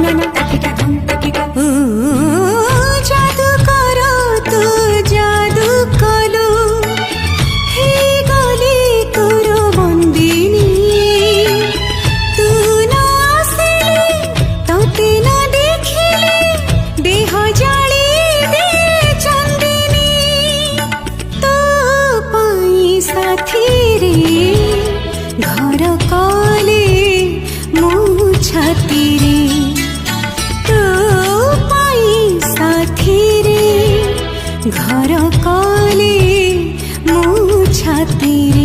ना ना तकिका धम तकिका जादू करो तू जादू कलु हे गली तोर बंदिनी तू न आसिले तोते न देखिले देह जाली दे चंदिनी तो पाई साथी रे घर कले मो छाती रे तो पाई साथी रे घर कले मो छाती रे।